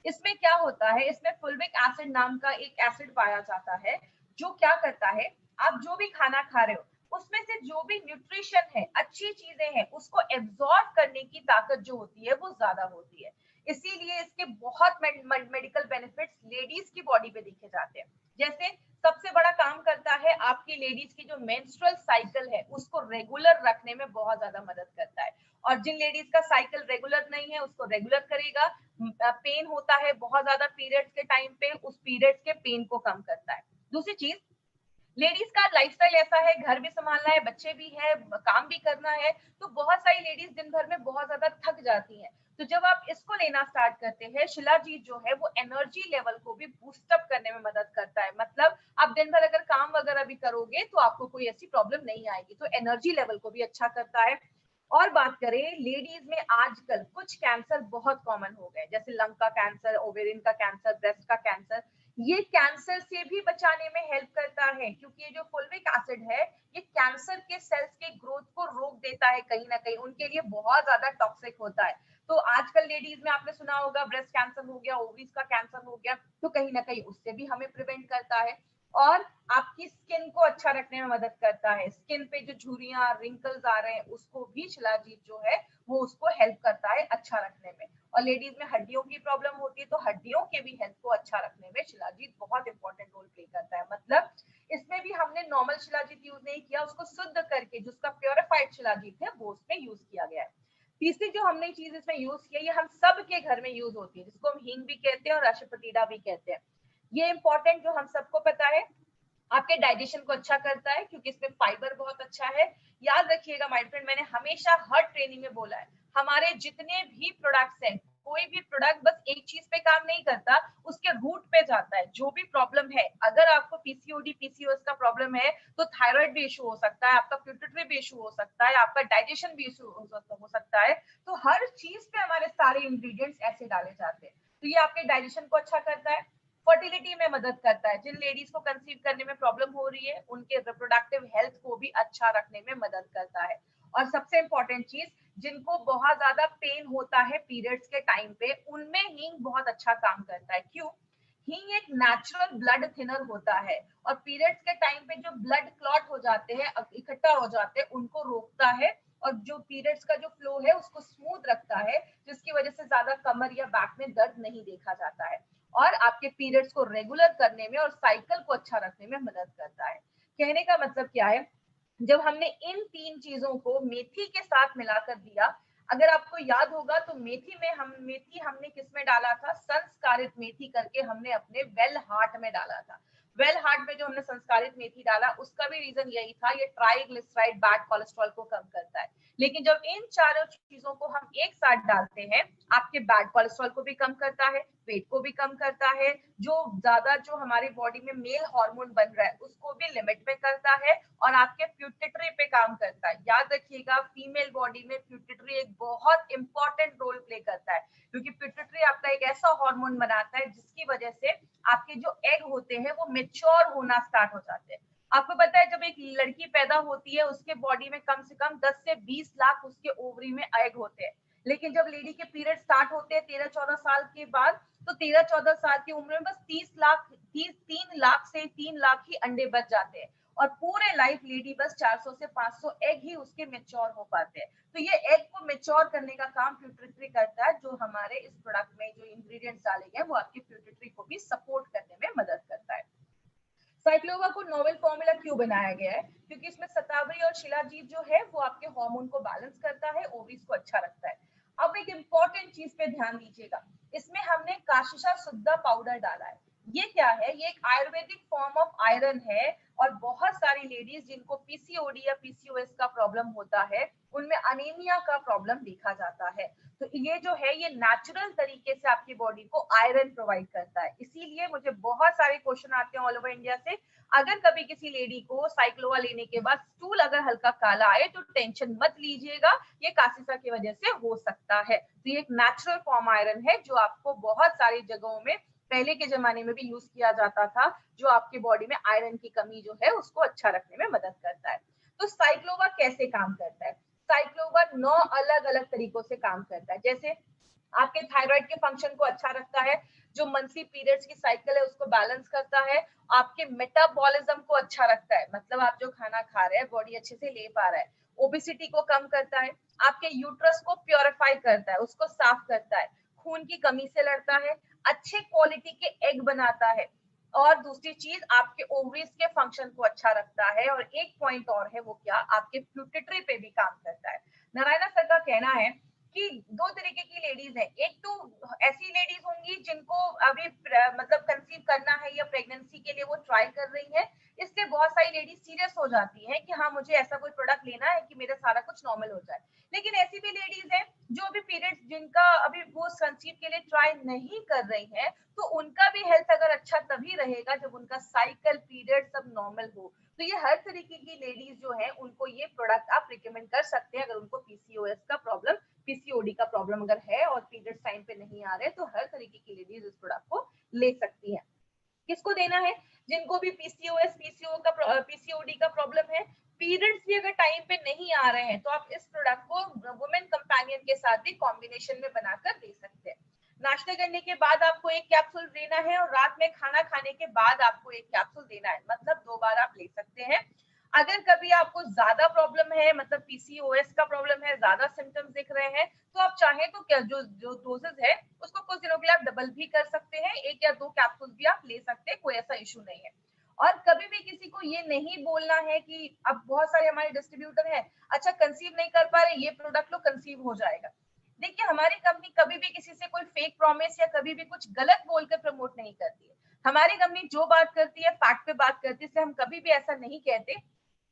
इसमें क्या होता है, इसमें फुल्विक एसिड नाम का एक एसिड पाया जाता है, जो क्या करता है, आप जो भी खाना खा रहे हो उसमें से जो भी न्यूट्रिशन है, अच्छी चीजें हैं, उसको एब्जॉर्ब करने की ताकत जो होती है वो ज्यादा होती है। इसीलिए इसके बहुत मेडिकल बेनिफिट्स लेडीज की बॉडी पे देखे जाते हैं। जैसे सबसे बड़ा काम करता है आपकी लेडीज की जो मेंस्ट्रुअल साइकिल है उसको रेगुलर रखने में बहुत ज्यादा मदद करता है। और जिन लेडीज का साइकिल रेगुलर नहीं है उसको रेगुलर करेगा। पेन होता है बहुत ज्यादा पीरियड्स के टाइम पे, उस पीरियड्स के पेन को कम करता है। दूसरी चीज, लेडीज का लाइफस्टाइल ऐसा है, घर भी संभालना है, बच्चे भी है, काम भी करना है, तो बहुत सारी लेडीज दिन भर में बहुत ज्यादा थक जाती हैं। तो जब आप इसको लेना स्टार्ट करते हैं, शिलाजीत जो है वो एनर्जी लेवल को भी बूस्ट अप करने में मदद करता है। मतलब आप दिन भर अगर काम वगैरह भी करोगे तो आपको कोई ऐसी प्रॉब्लम नहीं आएगी, तो एनर्जी लेवल को भी अच्छा करता है। और बात करें लेडीज में, आजकल कुछ कैंसर बहुत कॉमन हो गए, जैसे लंग का कैंसर, ओवेरियन का कैंसर, ब्रेस्ट का कैंसर। ये कैंसर से भी बचाने में हेल्प करता है, क्योंकि ये जो फुल्विक एसिड है ये कैंसर के सेल्स के ग्रोथ को रोक देता है, कहीं ना कहीं उनके लिए बहुत ज्यादा टॉक्सिक होता है। तो आजकल लेडीज में आपने सुना होगा ब्रेस्ट कैंसर हो गया, ओवरीज का कैंसर हो गया, तो कहीं ना कहीं उससे भी हमें प्रिवेंट करता है। और आपकी स्किन को अच्छा रखने में मदद करता है, स्किन पे जो झुर्रियां, रिंकल्स आ रहे हैं उसको भी शिलाजीत जो है वो उसको हेल्प करता है अच्छा रखने में। और लेडीज में हड्डियों की प्रॉब्लम होती है तो हड्डियों के भी हेल्थ को अच्छा रखने में शिलाजीत बहुत इंपॉर्टेंट रोल प्ले करता है। मतलब इसमें भी हमने नॉर्मल शिलाजीत यूज नहीं किया, उसको शुद्ध करके जिसका प्योरिफाइड शिलाजीत है वो उसमें यूज किया गया है। तीसरी जो हमने चीज इसमें यूज की है, ये हम सब के घर में यूज होती है, जिसको हम हींग भी कहते हैं और अशफतीडा भी कहते हैं। ये इंपॉर्टेंट जो हम सबको पता है, आपके डाइजेशन को अच्छा करता है क्योंकि इसमें फाइबर बहुत अच्छा है। याद रखिएगा माय फ्रेंड, मैंने हमेशा हर ट्रेनिंग में बोला है, हमारे जितने भी प्रोडक्ट्स हैं, कोई भी प्रोडक्ट बस एक चीज पे काम नहीं करता, उसके रूट पे जाता है। जो भी प्रॉब्लम है, अगर आपको पीसीओडी पीसीओएस का प्रॉब्लम है तो थायराइड भी इशू हो सकता है, आपका प्यूटरी भी इशू हो सकता है, आपका डाइजेशन भी इशू हो सकता है। तो हर चीज पे हमारे सारे इंग्रेडिएंट्स ऐसे डाले जाते हैं। तो ये आपके डाइजेशन को अच्छा करता है, फर्टिलिटी में मदद करता है, जिन लेडीज को कंसीव करने में प्रॉब्लम हो रही है उनके रिप्रोडक्टिव हेल्थ को भी अच्छा रखने में मदद करता है। और सबसे इंपॉर्टेंट चीज, जिनको बहुत ज्यादा पेन होता है पीरियड्स के टाइम पे, उनमें हींग बहुत अच्छा काम करता है। क्यों? हींग एक नेचुरल ब्लड थिनर होता है, और पीरियड्स के टाइम पे जो ब्लड क्लॉट हो जाते हैं, इकट्ठा हो जाते हैं, उनको रोकता है, और जो पीरियड्स का जो फ्लो है उसको स्मूथ रखता है, जिसकी वजह से ज्यादा कमर या बैक में दर्द नहीं देखा जाता है, और आपके पीरियड्स को रेगुलर करने में और साइकिल को अच्छा रखने में मदद करता है। कहने का मतलब क्या है, जब हमने इन 3 चीजों को मेथी के साथ मिलाकर दिया, अगर आपको याद होगा तो मेथी हमने किसमें डाला था, संस्कारित मेथी करके हमने अपने वेल हार्ट में डाला था। वेल हार्ट में जो हमने संस्कारित मेथी डाला उसका भी रीजन यही था, ये ट्राइग्लिसराइड बैड कोलेस्ट्रॉल को कम करता है। लेकिन जब इन चारों चीजों को हम एक साथ डालते हैं, आपके बैड कोलेस्ट्रॉल को भी कम करता है, वेट को भी कम करता है, जो हमारी बॉडी में मेल हार्मोन बन रहा है उसको भी लिमिट में करता है, और आपके प्यूटिटरी पे काम करता है। याद रखिएगा, फीमेल बॉडी में प्यूटिटरी एक बहुत इंपॉर्टेंट रोल प्ले करता है, क्योंकि प्यूटिटरी आपका एक ऐसा हार्मोन बनाता है जिसकी वजह से आपके जो एग होते हैं वो मेच्योर होना स्टार्ट हो जाते हैं। आपको पता है, जब एक लड़की पैदा होती है उसके बॉडी में कम से कम 10 से 20 लाख उसके ओवरी में एग होते हैं, लेकिन जब लेडी के पीरियड स्टार्ट होते हैं 13-14 साल के बाद, तो 13-14 साल की उम्र में बस 3 लाख से 3 लाख ही अंडे बच जाते हैं, और पूरे लाइफ लेडी बस 400 से 500 एग ही उसके मेच्योर हो पाते हैं। तो ये एग को मेच्योर करने का काम प्यूटिटरी करता है, जो हमारे इस प्रोडक्ट में जो इंग्रेडिएंट्स डाले गए वो आपकी प्यूटिटरी को भी सपोर्ट करने में मदद करता है। साइक्लोवा को नोवेल फॉर्मूला क्यों बनाया गया है, क्योंकि इसमें शतावरी और शिलाजीत जो है वो आपके हार्मोन को बैलेंस करता है, ओवरीज को अच्छा रखता है। अब एक इंपॉर्टेंट चीज पे ध्यान दीजिएगा, इसमें हमने काशिशा शुद्धा पाउडर डाला है। ये क्या है, ये एक आयुर्वेदिक फॉर्म ऑफ आयरन है, और बहुत सारी लेडीज जिनको पीसीओडी या पीसीओएस का प्रॉब्लम होता है उनमें अनीमिया का प्रॉब्लम देखा जाता है। तो ये जो है ये नेचुरल तरीके से आपकी बॉडी को आयरन प्रोवाइड करता है। इसीलिए मुझे बहुत सारे क्वेश्चन आते हैं ऑल ओवर इंडिया से, अगर कभी किसी लेडी को साइक्लोवा लेने के बाद स्टूल अगर हल्का काला आए तो टेंशन मत लीजिएगा, ये कासिसा की वजह से हो सकता है। तो ये एक नेचुरल फॉर्म आयरन है जो आपको बहुत सारी जगहों में पहले के जमाने में भी यूज किया जाता था, जो आपकी बॉडी में आयरन की कमी जो है उसको अच्छा रखने में मदद करता है। तो साइक्लोवा कैसे काम करता है, साइक्लोवा 9 अलग अलग तरीकों से काम करता है। जैसे आपके थायराइड के फंक्शन को अच्छा रखता है, जो मंथली पीरियड्स की साइकिल है उसको बैलेंस करता है, आपके मेटाबॉलिज्म को अच्छा रखता है, मतलब आप जो खाना खा रहे हैं बॉडी अच्छे से ले पा रहा है, ओबेसिटी को कम करता है, आपके यूट्रस को प्योरीफाई करता है, उसको साफ करता है, खून की कमी से लड़ता है, अच्छे क्वालिटी के एग बनाता है, और दूसरी चीज आपके ओवरीज के फंक्शन को अच्छा रखता है, और एक पॉइंट और है वो क्या, आपके प्यूटिटरी पे भी काम करता है। नारायणा सर का कहना है कि 2 तरीके की लेडीज है, एक तो ऐसी लेडीज होंगी जिनको अभी मतलब कंसीव करना है या प्रेगनेंसी के लिए वो ट्राई कर रही है, इससे बहुत सारी लेडीज सीरियस हो जाती है कि हाँ मुझे ऐसा कोई प्रोडक्ट लेना है कि मेरा सारा कुछ नॉर्मल हो जाए। लेकिन ऐसी भी लेडीज है जो अभी पीरियड्स जिनका अभी वो कंसीव के लिए ट्राई नहीं कर रही है, तो उनका भी हेल्थ अगर अच्छा तभी रहेगा जब उनका साइकिल पीरियड सब नॉर्मल हो। तो ये हर तरीके की लेडीज जो है उनको ये प्रोडक्ट आप रिकमेंड कर सकते हैं, अगर उनको पीसीओएस का प्रॉब्लम, पीसीओडी का प्रॉब्लम अगर है और पीरियड्स टाइम पे नहीं आ रहे, तो हर तरीके की लेडीज इस प्रोडक्ट को ले सकती है। किसको देना है, जिनको भी पीसीओएस पीसीओडी का प्रॉब्लम है, पीरियड्स भी अगर टाइम पे नहीं आ रहे हैं, तो आप इस प्रोडक्ट को वुमेन कंपेनियन के साथ भी कॉम्बिनेशन में बनाकर दे सकते हैं। नाश्ता करने के बाद आपको एक कैप्सूल देना है, और रात में खाना खाने के बाद आपको एक कैप्सूल देना है, मतलब 2 बार आप ले सकते हैं। अगर कभी आपको ज्यादा प्रॉब्लम है, मतलब पीसीओएस का प्रॉब्लम है, ज्यादा सिम्टम्स दिख रहे हैं, तो आप चाहें तो क्या जो डोजेस है उसको कुछ दिनों के लिए आप डबल भी कर सकते हैं, 1 या 2 कैप्सूल भी आप ले सकते हैं, कोई ऐसा इशू नहीं है। और कभी भी किसी को ये नहीं बोलना है कि अब बहुत सारे हमारे डिस्ट्रीब्यूटर है, अच्छा कंसीव नहीं कर पा रहे, ये प्रोडक्ट लो कंसीव हो जाएगा। देखिए हमारी कंपनी कभी भी किसी से कोई फेक प्रॉमिस या कभी भी कुछ गलत बोलकर प्रमोट नहीं करती है। हमारी कंपनी जो बात करती है फैक्ट पे बात करती है, हम कभी भी ऐसा नहीं कहते।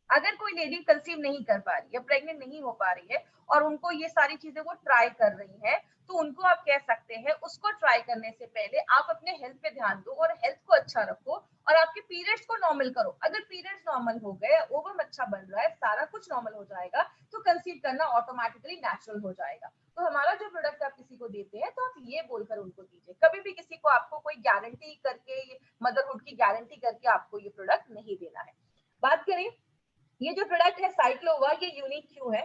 अगर कोई लेडी कंसीव नहीं कर पा रही है, प्रेग्नेंट नहीं हो पा रही है, और उनको ये सारी चीजें वो ट्राई कर रही है, तो उनको आप कह सकते हैं उसको ट्राई करने से पहले आप अपने हेल्थ पे ध्यान दो और हेल्थ को अच्छा रखो, और आपके पीरियड्स को नॉर्मल करो। अगर पीरियड्स नॉर्मल हो गए, ओवम अच्छा बन रहा है, सारा कुछ नॉर्मल हो जाएगा, तो कंसीव करना ऑटोमेटिकली नेचुरल हो जाएगा। तो हमारा जो प्रोडक्ट आप किसी को देते हैं, तो आप ये बोलकर उनको दीजिए, कभी भी किसी को आपको कोई गारंटी करके, मदरहुड की गारंटी करके आपको ये प्रोडक्ट नहीं देना है। बात करें, ये जो प्रोडक्ट है साइक्लोवा, ये यूनिक क्यों है,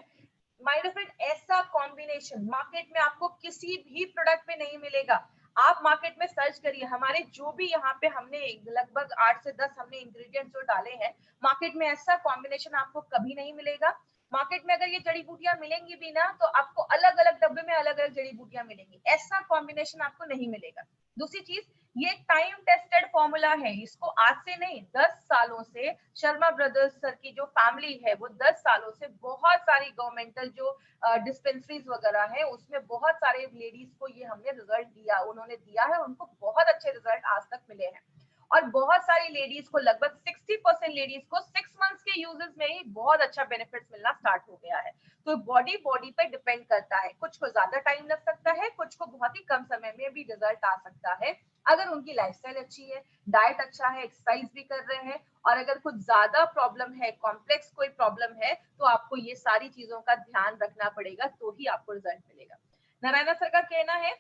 माय डियर फ्रेंड, ऐसा कॉम्बिनेशन मार्केट में आपको किसी भी प्रोडक्ट में नहीं मिलेगा। आप मार्केट में सर्च करिए, हमारे जो भी यहाँ पे हमने लगभग 8 से 10 हमने इंग्रेडिएंट्स जो डाले हैं, मार्केट में ऐसा कॉम्बिनेशन आपको कभी नहीं मिलेगा। मार्केट में अगर ये जड़ी बूटियां मिलेंगी भी ना, तो आपको अलग अलग डब्बे में अलग अलग जड़ी बूटियां मिलेंगी, ऐसा कॉम्बिनेशन आपको नहीं मिलेगा। दूसरी चीज, ये टाइम टेस्टेड फॉर्मूला है, इसको आज से नहीं 10 सालों से शर्मा ब्रदर्स सर की जो फैमिली है वो 10 सालों से बहुत सारी गवर्नमेंटल जो डिस्पेंसरीज वगैरह है उसमें बहुत सारे लेडीज को ये हमने रिजल्ट दिया, उन्होंने दिया है, उनको बहुत अच्छे रिजल्ट आज तक मिले हैं। और बहुत सारी लेडीज को लगभग 60% लेडीज को 6 मंथ्स के यूजेस में ही बहुत अच्छा बेनिफिट्स मिलना स्टार्ट हो गया है। तो बॉडी बॉडी पे डिपेंड करता है, कुछ को ज्यादा टाइम लग सकता है, कुछ को बहुत ही कम समय में भी रिजल्ट आ सकता है अगर उनकी लाइफस्टाइल अच्छी है, डाइट अच्छा है, एक्सरसाइज भी कर रहे हैं। और अगर कुछ ज्यादा प्रॉब्लम है, कॉम्प्लेक्स कोई प्रॉब्लम है, तो आपको ये सारी चीजों का ध्यान रखना पड़ेगा, तो ही आपको रिजल्ट मिलेगा। नारायणा सर का कहना है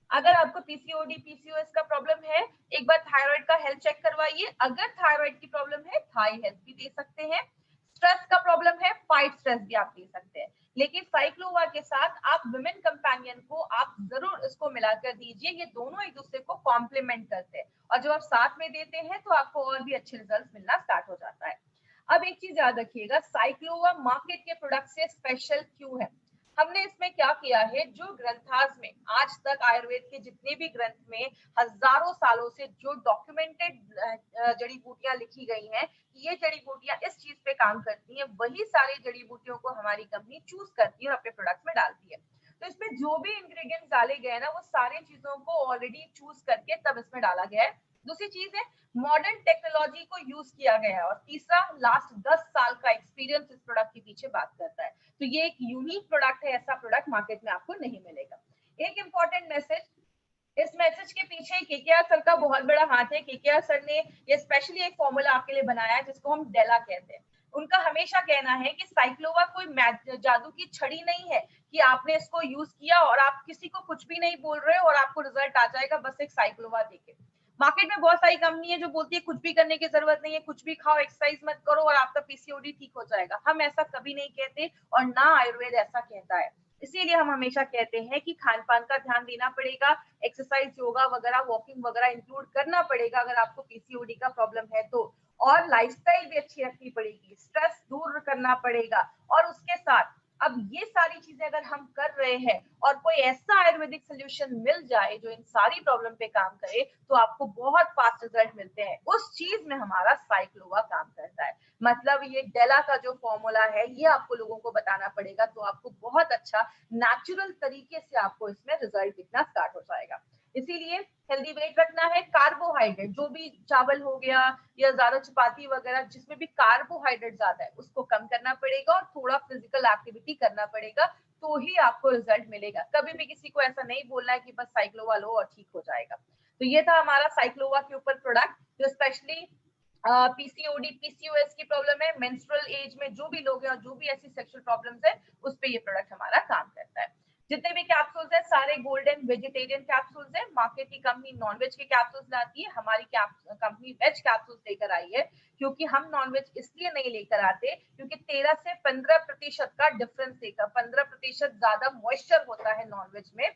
अगर आपको पीसीओडी पीसीओएस का प्रॉब्लम है, एक बार थायराइड का हेल्थ चेक करवाइए, अगर थायराइड की प्रॉब्लम है थाई हेल्थ भी दे सकते हैं, स्ट्रेस का प्रॉब्लम है फाइट स्ट्रेस भी आप दे सकते हैं। लेकिन साइक्लोवा के साथ आप विमेन कंपेनियन को आप जरूर इसको मिलाकर दीजिए, ये दोनों एक दूसरे को कॉम्प्लीमेंट करते हैं और जब आप साथ में देते हैं तो आपको और भी अच्छे रिजल्ट मिलना स्टार्ट हो जाता है। अब एक चीज याद रखिएगा, साइक्लोवा मार्केट के प्रोडक्ट से स्पेशल क्यों है। हमने इसमें क्या किया है, जो ग्रंथास में आज तक आयुर्वेद के जितने भी ग्रंथ में हजारों सालों से जो डॉक्यूमेंटेड जड़ी बूटियां लिखी गई हैं कि ये जड़ी बूटियां इस चीज पे काम करती हैं, वही सारी जड़ी बूटियों को हमारी कंपनी चूज करती है और अपने प्रोडक्ट में डालती है। तो इसमें जो भी इंग्रेडिएंट्स डाले गए हैं ना, वो सारी चीजों को ऑलरेडी चूज करके तब इसमें डाला गया है। दूसरी चीज है मॉडर्न टेक्नोलॉजी को यूज किया गया है और तीसरा लास्ट 10 साल का एक्सपीरियंस इस प्रोडक्ट के पीछे बात करता है। तो ये एक यूनिक प्रोडक्ट है, ऐसा प्रोडक्ट मार्केट में आपको नहीं मिलेगा। एक इंपॉर्टेंट मैसेज, इस मैसेज के पीछे केकेआर सर का बहुत बड़ा हाथ है। केकेआर सर ने ये स्पेशली एक फॉर्मूला आपके लिए बनाया है जिसको हम डेला कहते हैं। उनका हमेशा कहना है कि साइक्लोवा कोई जादू की छड़ी नहीं है कि आपने इसको यूज किया और आप किसी को कुछ भी नहीं बोल रहे हो और आपको रिजल्ट आ जाएगा बस एक साइक्लोवा देके। मार्केट में बहुत सारी कंपनी है जो बोलती है कुछ भी करने की जरूरत नहीं है, कुछ भी खाओ, एक्सरसाइज मत करो और आपका पीसीओडी ठीक हो जाएगा। हम ऐसा कभी नहीं कहते और ना आयुर्वेद ऐसा कहता है। इसीलिए हम हमेशा कहते हैं कि खान पान का ध्यान देना पड़ेगा, एक्सरसाइज, योगा वगैरह, वॉकिंग वगैरह इंक्लूड करना पड़ेगा अगर आपको पीसीओडी का प्रॉब्लम है तो। और लाइफस्टाइल भी अच्छी रखनी पड़ेगी, स्ट्रेस दूर करना पड़ेगा। और उसके साथ अब ये सारी चीजें अगर हम कर रहे हैं और कोई ऐसा आयुर्वेदिक सोल्यूशन मिल जाए जो इन सारी प्रॉब्लम पे काम करे, तो आपको बहुत फास्ट रिजल्ट मिलते हैं। उस चीज में हमारा साइक्लोवा काम करता है। मतलब ये डेला का जो फॉर्मूला है ये आपको लोगों को बताना पड़ेगा, तो आपको बहुत अच्छा नेचुरल तरीके से आपको इसमें रिजल्ट दिखना स्टार्ट हो जाएगा। इसीलिए हेल्दी वेट रखना है, कार्बोहाइड्रेट जो भी चावल हो गया या ज्यादा चपाती वगैरह जिसमें भी कार्बोहाइड्रेट ज्यादा है उसको कम करना पड़ेगा और थोड़ा फिजिकल एक्टिविटी करना पड़ेगा, तो ही आपको रिजल्ट मिलेगा। कभी भी किसी को ऐसा नहीं बोलना है कि बस साइक्लोवा लो और ठीक हो जाएगा। तो ये था हमारा साइक्लोवा के ऊपर प्रोडक्ट जो स्पेशली पीसीओडी पीसीओएस की प्रॉब्लम है, मेंस्ट्रुअल एज में जो भी लोग हैं और जो भी ऐसी सेक्सुअल प्रॉब्लम्स है उस पे ये प्रोडक्ट हमारा काम करता है। जितने भी कैप्सूल्स है सारे गोल्डन वेजिटेरियन कैप्सूल्स है। मार्केट की कंपनी नॉनवेज के कैप्सूल्स लाती है, हमारी कंपनी वेज कैप्सूल्स लेकर आई है। क्योंकि हम नॉनवेज इसलिए नहीं लेकर आते क्योंकि 13 से 15% का डिफरेंस देकर 15% ज्यादा मॉइस्चर होता है नॉनवेज में,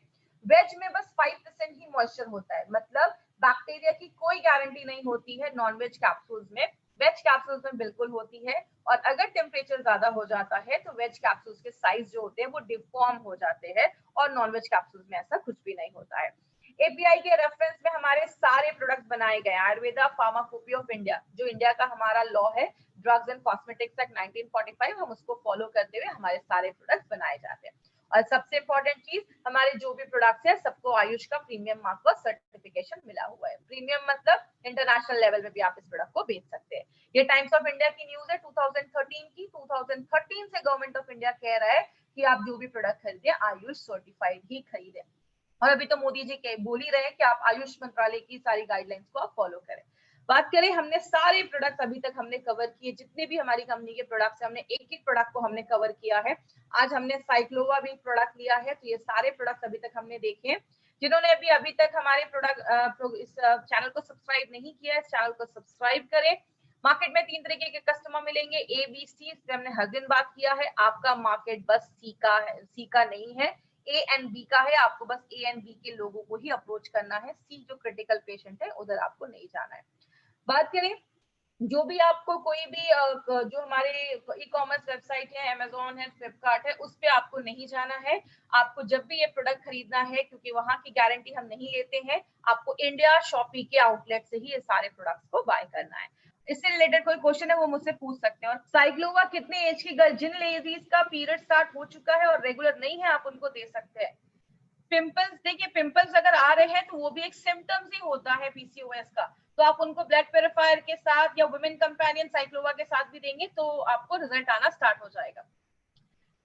वेज में बस 5% ही मॉइस्चर होता है। मतलब बैक्टीरिया की कोई गारंटी नहीं होती है नॉनवेज कैप्सूल्स में, वेज कैप्सूल्स में बिल्कुल होती है। और अगर टेम्परेचर ज्यादा हो जाता है तो वेज कैप्सूल्स के साइज जो होते हैं वो डिफॉर्म हो जाते हैं और नॉनवेज कैप्सूल्स में ऐसा कुछ भी नहीं होता है। एपीआई के रेफरेंस में हमारे सारे प्रोडक्ट बनाए गए। आयुर्वेदा फार्माकोपी ऑफ इंडिया जो इंडिया का हमारा लॉ है, ड्रग्स एंड कॉस्मेटिक्स एक्ट 1945, हम उसको फॉलो करते हुए हमारे सारे प्रोडक्ट बनाए जाते हैं। और सबसे इंपॉर्टेंट चीज, हमारे जो भी प्रोडक्ट्स है सबको आयुष का प्रीमियम मार्क का सर्टिफिकेशन मिला हुआ है। प्रीमियम मतलब इंटरनेशनल लेवल पे भी आप इस प्रोडक्ट को बेच सकते हैं। ये टाइम्स ऑफ इंडिया की न्यूज है 2013 की। 2013 से गवर्नमेंट ऑफ इंडिया कह रहा है कि आप जो भी प्रोडक्ट खरीदे आयुष सर्टिफाइड ही खरीदें। और अभी तो मोदी जी बोल ही रहे हैं कि आप आयुष मंत्रालय की सारी गाइडलाइंस को आप फॉलो करें। बात करें, हमने सारे प्रोडक्ट अभी तक हमने कवर किए, जितने भी हमारी कंपनी के प्रोडक्ट्स हमने एक एक प्रोडक्ट को हमने कवर किया है। आज हमने साइक्लोवा भी प्रोडक्ट लिया है, तो ये सारे प्रोडक्ट अभी तक हमने देखे हैं। जिन्होंने अभी तक हमारे प्रोडक्ट इस चैनल को सब्सक्राइब नहीं किया है, इस चैनल को सब्सक्राइब करें। मार्केट में 3 तरीके के कस्टमर मिलेंगे, ए बी सी, इस पे हमने हर दिन बात किया है। आपका मार्केट बस सी का है, सी का नहीं है, ए एंड बी का है। आपको बस ए एंड बी के लोगों को ही अप्रोच करना है, सी जो क्रिटिकल पेशेंट है उधर आपको नहीं जाना है। बात करें जो भी आपको कोई भी जो हमारे ई-कॉमर्स वेबसाइट है, अमेज़न है, फ्लिपकार्ट है, उस पे आपको नहीं जाना है। आपको जब भी ये प्रोडक्ट खरीदना है, क्योंकि वहाँ की गारंटी हम नहीं लेते हैं, आपको इंडिया शॉपी के आउटलेट से ही ये सारे प्रोडक्ट्स को बाय करना है। इससे रिलेटेड कोई क्वेश्चन है वो मुझसे पूछ सकते हैं। और साइक्लोवा कितने एज की गर्ल, जिन लेडीज का पीरियड स्टार्ट हो चुका है और रेगुलर नहीं है, आप उनको दे सकते हैं। पिंपल्स, देखिए पिंपल्स अगर आ रहे हैं तो वो भी एक सिम्टम्स ही होता है पीसीओएस का। तो आप उनको ब्लड प्यूरिफायर के साथ या वुमेन कंपेनियन साइक्लोवा के साथ भी देंगे तो आपको रिजल्ट आना स्टार्ट हो जाएगा।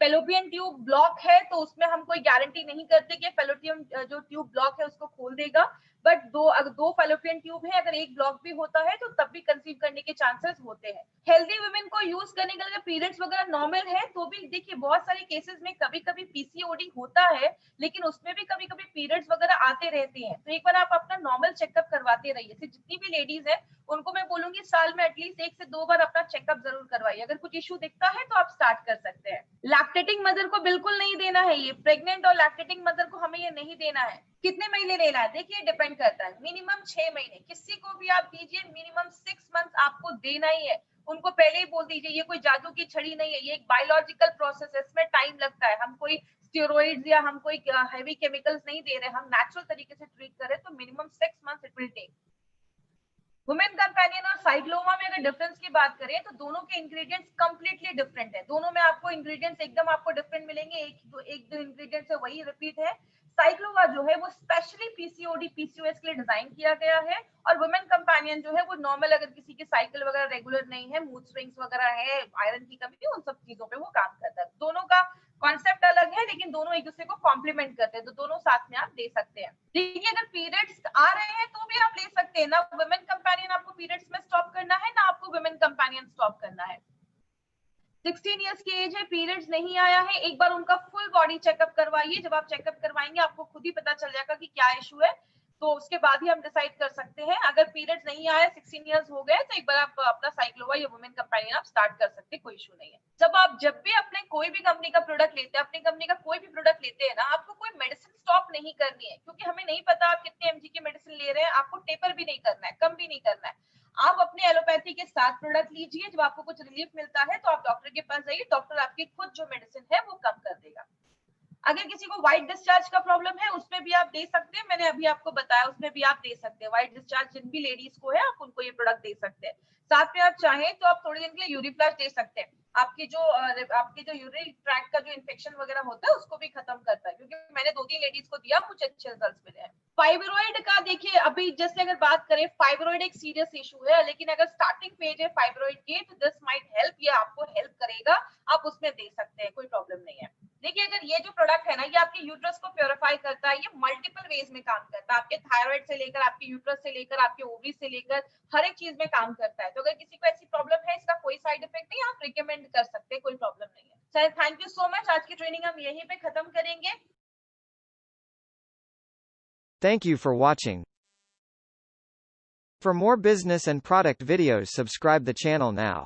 फेलोपियन ट्यूब ब्लॉक है तो उसमें हम कोई गारंटी नहीं करते कि फेलोपियन जो ट्यूब ब्लॉक है उसको खोल देगा। बट अगर दो फेलोपियन ट्यूब है, अगर एक ब्लॉक भी होता है तो तब भी कंसीव करने के चांसेस होते हैं। हेल्दी वुमेन को यूज करने के लिए पीरियड्स वगैरह नॉर्मल है तो भी देखिए बहुत सारे केसेस में कभी कभी पीसीओडी होता है, लेकिन उसमें भी कभी कभी पीरियड्स वगैरह आते रहते हैं। तो एक बार आप अपना नॉर्मल चेकअप करवाते रहिए। जितनी भी लेडीज है उनको मैं बोलूंगी साल में एटलीस्ट 1 से 2 बार अपना चेकअप जरूर करवाइए। अगर कुछ इश्यू दिखता है तो आप स्टार्ट कर सकते हैं। लैक्टेटिंग मदर को बिल्कुल नहीं देना है ये, प्रेग्नेंट और लैक्टेटिंग मदर को हमें ये नहीं देना है। कितने महीने लेना है, देखिए डिपेंड करता है। मिनिमम 6 महीने, किसी को भी आप दीजिए, मिनिमम 6 मंथ आपको देना ही है। उनको पहले ही बोल दीजिए ये कोई जादू की छड़ी नहीं है, ये एक बायोलॉजिकल प्रोसेस है, इसमें टाइम लगता है। हम कोई स्टेरॉइड्स या हम कोई हैवी केमिकल्स नहीं दे रहे, हम नेचुरल तरीके से ट्रीट कर रहे हैं। तो minimum 6 month it will take. Women companion और साइक्लोमा में अगर डिफरेंस की बात करें तो दोनों के इंग्रेडिएंट्स कंप्लीटली डिफरेंट है। दोनों में आपको इंग्रेडिएंट्स एकदम आपको डिफरेंट मिलेंगे, एक दो इंग्रेडिएंट्स है वही रिपीट है। साइक्लोवा जो है वो स्पेशली पीसीओडी पीसीओएस के लिए डिजाइन किया गया है। और वुमेन कंपेनियन जो है वो नॉर्मल, अगर किसी की साइकिल वगैरह रेगुलर नहीं है, मूड स्विंग्स वगैरह है, आयरन की कमी है, उन सब चीजों पे वो काम करता है। दोनों का कॉन्सेप्ट अलग है लेकिन दोनों एक दूसरे को कॉम्प्लीमेंट करते हैं, तो दोनों साथ में आप दे सकते हैं। देखिए अगर पीरियड्स आ रहे हैं तो भी आप ले सकते हैं ना। वुमेन कंपेनियन आपको पीरियड्स में स्टॉप करना है ना आपको वुमेन कंपेनियन स्टॉप करना है। 16 ईयर्स की एज है, पीरियड्स नहीं आया है, एक बार उनका फुल बॉडी चेकअप करवाइए। जब आप चेकअप करवाएंगे आपको खुद ही पता चल जाएगा कि क्या इशू है, तो उसके बाद ही हम डिसाइड कर सकते हैं। अगर पीरियड्स नहीं आया, 16 ईयर्स हो गए, तो एक बार आप अपना साइक्लोवा या वुमेन कंपेनियन आप स्टार्ट कर सकते हैं, कोई इशू नहीं है। जब भी अपने कोई भी कंपनी का प्रोडक्ट लेते हैं, अपनी कंपनी का कोई भी प्रोडक्ट लेते हैं ना, आपको कोई मेडिसिन स्टॉप नहीं करनी है, क्योंकि हमें नहीं पता आप कितने एमजी की मेडिसिन ले रहे हैं। आपको टेपर भी नहीं करना है, कम भी नहीं करना है। आप अपने एलोपैथी के साथ प्रोडक्ट लीजिए, जब आपको कुछ रिलीफ मिलता है तो आप डॉक्टर के पास जाइए, डॉक्टर आपकी खुद जो मेडिसिन है वो कम कर देगा। अगर किसी को व्हाइट डिस्चार्ज का प्रॉब्लम है उसमें भी आप दे सकते हैं, मैंने अभी आपको बताया, उसमें भी आप दे सकते हैं। व्हाइट डिस्चार्ज जिन भी लेडीज को है आप उनको ये प्रोडक्ट दे सकते हैं। साथ में आप चाहें तो आप थोड़े दिन के लिए यूरिफ्लश दे सकते हैं। आपकी जो यूरिन ट्रैक का जो इन्फेक्शन वगैरह होता है उसको भी खत्म करता है, क्योंकि मैंने 2-3 लेडीज को दिया, कुछ अच्छे रिजल्ट मिले हैं। फाइब्रॉइड का देखिए, अभी जैसे अगर बात करें, फाइब्रॉइड एक सीरियस इशू है, लेकिन अगर स्टार्टिंग पेज है फाइब्रॉइड की तो दिस माइट हेल्प, ये आपको हेल्प करेगा, आप उसमें दे सकते हैं, कोई प्रॉब्लम नहीं है। देखिए अगर ये जो प्रोडक्ट है ना, ये आपके यूट्रस को प्योरीफाई करता है, ये मल्टीपल वेज में काम करता है। आपके थायराइड से लेकर, आपके यूट्रस से लेकर, आपके ओवरी से लेकर हर एक चीज में काम करता है। तो अगर किसी को ऐसी प्रॉब्लम है, इसका कोई साइड इफेक्ट नहीं, आप रिकमेंड कर सकते हैं, कोई प्रॉब्लम नहीं है। Sir thank you so much, आज की ट्रेनिंग हम यहीं पे खत्म करेंगे। Thank you for watching. For more business and product videos, subscribe the channel now.